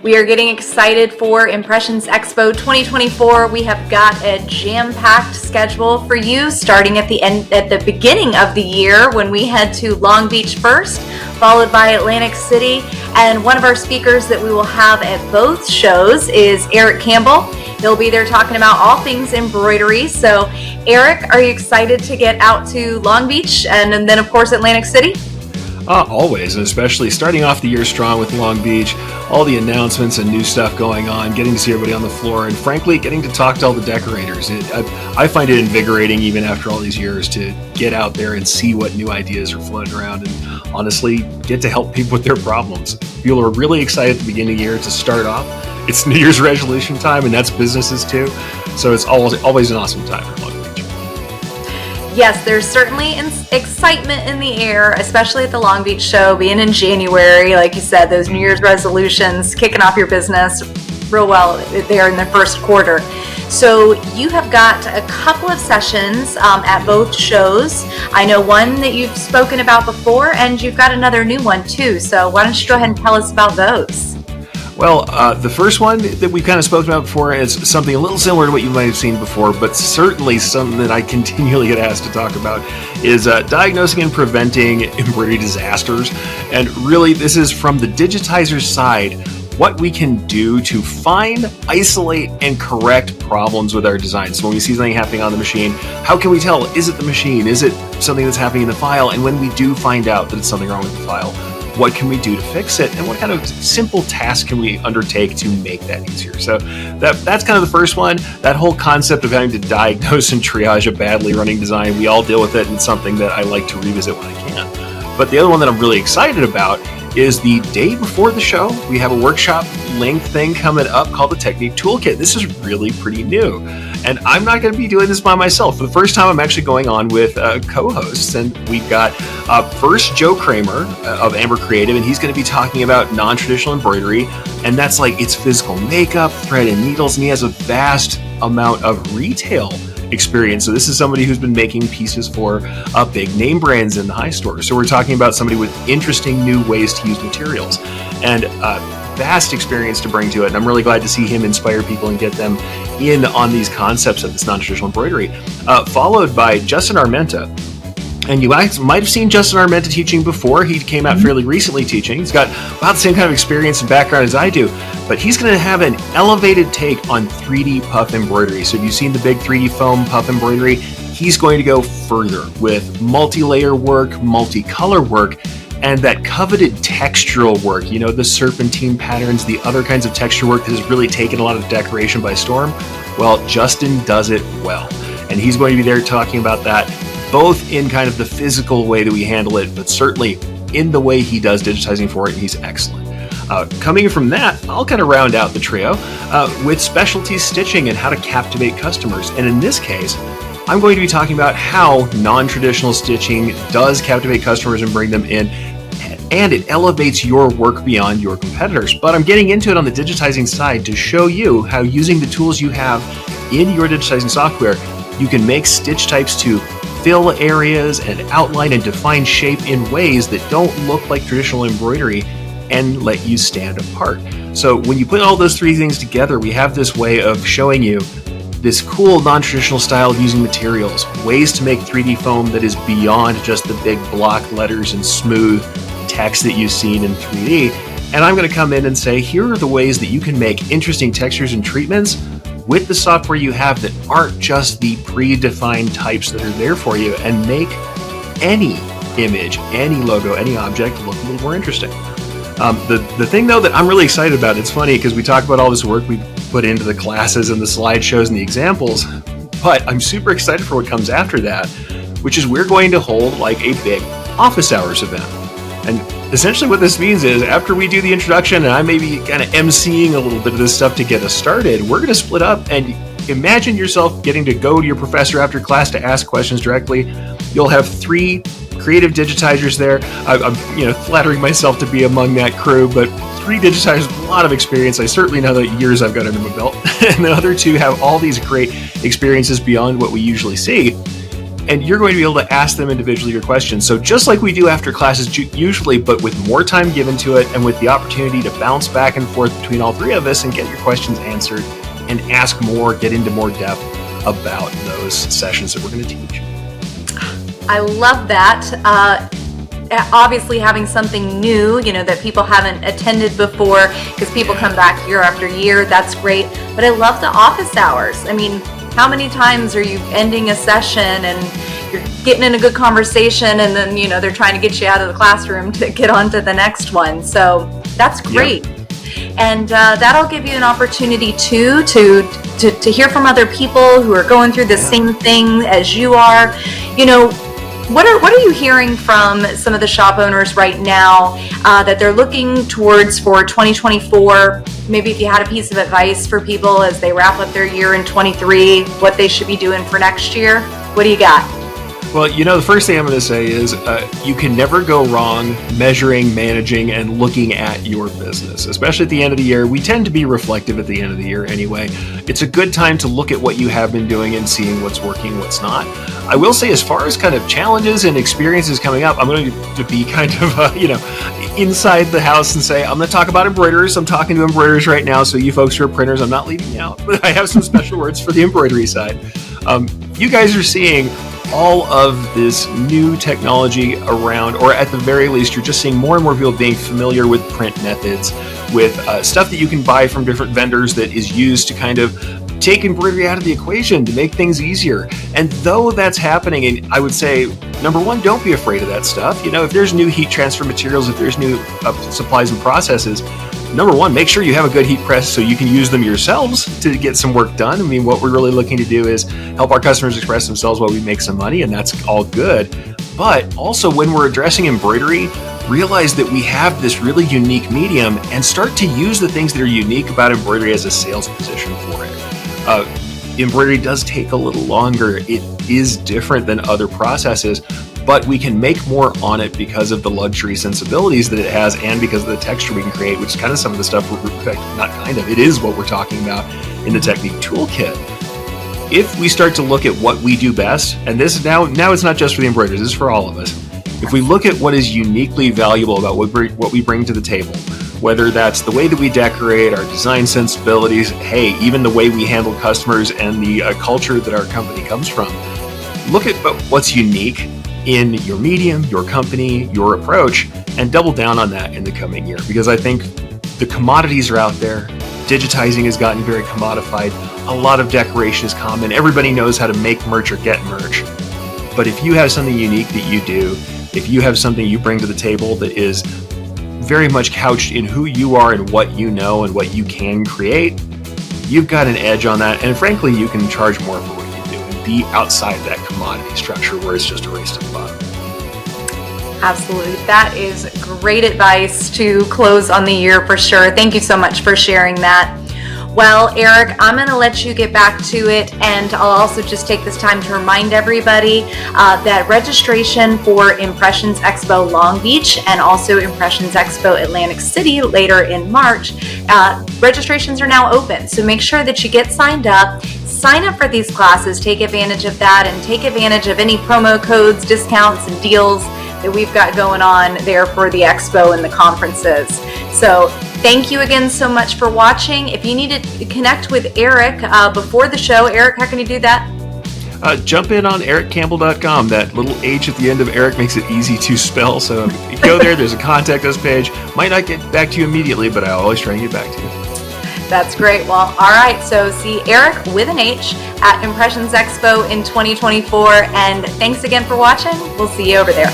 We are getting excited for Impressions Expo 2024. We have got a jam-packed schedule for you starting at the beginning of the year when we head to Long Beach first, followed by Atlantic City. And one of our speakers that we will have at both shows is Erich Campbell. He'll be there talking about all things embroidery. So, Erich, are you excited to get out to Long Beach and then, of course, Atlantic City? Always, and especially starting off the year strong with Long Beach, all the announcements and new stuff going on, getting to see everybody on the floor, and frankly, getting to talk to all the decorators. I find it invigorating, even after all these years, to get out there and see what new ideas are floating around and honestly get to help people with their problems. People are really excited at the beginning of the year to start off. It's New Year's resolution time, and that's businesses too, so it's always an awesome time for Long Beach. Yes, there's certainly excitement in the air, especially at the Long Beach show, being in January. Like you said, those New Year's resolutions, kicking off your business real well there in the first quarter. So you have got a couple of sessions at both shows. I know one that you've spoken about before, and you've got another new one too. So why don't you go ahead and tell us about those? Well, the first one that we've kind of spoken about before is something a little similar to what you might have seen before, but certainly something that I continually get asked to talk about is diagnosing and preventing embroidery disasters. And really, this is from the digitizer's side, what we can do to find, isolate, and correct problems with our designs. So when we see something happening on the machine, how can we tell? Is it the machine? Is it something that's happening in the file? And when we do find out that it's something wrong with the file, what can we do to fix it, and what kind of simple tasks can we undertake to make that easier? So that's kind of the first one. That whole concept of having to diagnose and triage a badly running design, we all deal with it, and it's something that I like to revisit when I can. But the other one that I'm really excited about is the day before the show, we have a workshop length thing coming up called the Technique Toolkit. This is really pretty new. And I'm not going to be doing this by myself. For the first time, I'm actually going on with co-hosts. And we've got first Joe Kramar of Amber Creative, and he's going to be talking about non-traditional embroidery. And that's like it's physical makeup, thread and needles, and he has a vast amount of retail experience. So this is somebody who's been making pieces for big name brands in the high store. So we're talking about somebody with interesting new ways to use materials and vast experience to bring to it. And I'm really glad to see him inspire people and get them in on these concepts of this non-traditional embroidery. Followed by Justin Armenta. And you might have seen Justin Armenta teaching before. He came out fairly recently teaching. He's got about the same kind of experience and background as I do, but he's going to have an elevated take on 3D puff embroidery. So if you've seen the big 3D foam puff embroidery, he's going to go further with multi-layer work, multicolor work, and that coveted textural work, you know, the serpentine patterns, the other kinds of texture work that has really taken a lot of decoration by storm. Well, Justin does it well. And he's going to be there talking about that, both in kind of the physical way that we handle it, but certainly in the way he does digitizing for it, and he's excellent. Coming from that, I'll kind of round out the trio with specialty stitching and how to captivate customers. And in this case, I'm going to be talking about how non-traditional stitching does captivate customers and bring them in, and it elevates your work beyond your competitors. But I'm getting into it on the digitizing side to show you how, using the tools you have in your digitizing software, you can make stitch types to fill areas and outline and define shape in ways that don't look like traditional embroidery and let you stand apart. So when you put all those three things together, we have this way of showing you this cool non-traditional style of using materials, ways to make 3D foam that is beyond just the big block letters and smooth text that you've seen in 3D. And I'm going to come in and say, here are the ways that you can make interesting textures and treatments with the software you have that aren't just the predefined types that are there for you, and make any image, any logo, any object look a little more interesting. The thing, though, that I'm really excited about, it's funny because we talk about all this work we put into the classes and the slideshows and the examples, but I'm super excited for what comes after that, which is we're going to hold like a big office hours event. And essentially what this means is after we do the introduction, and I may be kind of emceeing a little bit of this stuff to get us started, we're going to split up, and imagine yourself getting to go to your professor after class to ask questions directly. You'll have 3 creative digitizers there. I'm flattering myself to be among that crew, but 3 digitizers with a lot of experience. I certainly know the years I've got under my belt. And the other 2 have all these great experiences beyond what we usually see. and you're going to be able to ask them individually your questions. So just like we do after classes usually, but with more time given to it and with the opportunity to bounce back and forth between all three of us and get your questions answered and ask more, get into more depth about those sessions that we're going to teach. I love that. Obviously having something new, that people haven't attended before, because people come back year after year, that's great. But I love the office hours. I mean, how many times are you ending a session and you're getting in a good conversation and then, they're trying to get you out of the classroom to get on to the next one. So that's great. Yep. And that'll give you an opportunity too to hear from other people who are going through the same thing as you are. What are you hearing from some of the shop owners right now that they're looking towards for 2024? Maybe if you had a piece of advice for people as they wrap up their year in 23, what they should be doing for next year. What do you got? Well, the first thing I'm going to say is you can never go wrong measuring, managing, and looking at your business, especially at the end of the year. We tend to be reflective at the end of the year anyway. It's a good time to look at what you have been doing and seeing what's working, what's not. I will say, as far as kind of challenges and experiences coming up, I'm going to be kind of, inside the house and say, I'm going to talk about embroiderers. I'm talking to embroiderers right now, so you folks who are printers, I'm not leaving you out, but I have some special words for the embroidery side. You guys are seeing all of this new technology around, or at the very least, you're just seeing more and more people being familiar with print methods, with stuff that you can buy from different vendors that is used to kind of take embroidery out of the equation to make things easier. And though that's happening, and I would say, number one, don't be afraid of that stuff. If there's new heat transfer materials, if there's new supplies and processes, number one, make sure you have a good heat press so you can use them yourselves to get some work done. I mean, what we're really looking to do is help our customers express themselves while we make some money, and that's all good. But also, when we're addressing embroidery, realize that we have this really unique medium and start to use the things that are unique about embroidery as a sales position for it. Embroidery does take a little longer. It is different than other processes, but we can make more on it because of the luxury sensibilities that it has and because of the texture we can create, which is kind of some of the stuff it is what we're talking about in the Technique Toolkit. If we start to look at what we do best, and this now it's not just for the embroiderers, this is for all of us. If we look at what is uniquely valuable about what we bring to the table, whether that's the way that we decorate, our design sensibilities, hey, even the way we handle customers and the culture that our company comes from, look at what's unique in your medium, your company, your approach, and double down on that in the coming year. Because I think the commodities are out there. Digitizing has gotten very commodified. A lot of decoration is common. Everybody knows how to make merch or get merch. But if you have something unique that you do, if you have something you bring to the table that is very much couched in who you are and what you know and what you can create, you've got an edge on that. And frankly, you can charge more for what you do and be outside that commodity structure where it's just a race to the bottom. Absolutely. That is great advice to close on the year for sure. Thank you so much for sharing that. Well, Erich, I'm going to let you get back to it, and I'll also just take this time to remind everybody that registration for Impressions Expo Long Beach and also Impressions Expo Atlantic City later in March, registrations are now open. So make sure that you get signed up. Sign up for these classes, take advantage of that, and take advantage of any promo codes, discounts, and deals that we've got going on there for the expo and the conferences. So thank you again so much for watching. If you need to connect with Erich before the show, Erich, how can you do that? Jump in on erichcampbell.com. That little H at the end of Erich makes it easy to spell. So if you go there, there's a contact us page. Might not get back to you immediately, but I always try and get back to you. That's great. Well, all right. So see Erich with an H at Impressions Expo in 2024. And thanks again for watching. We'll see you over there.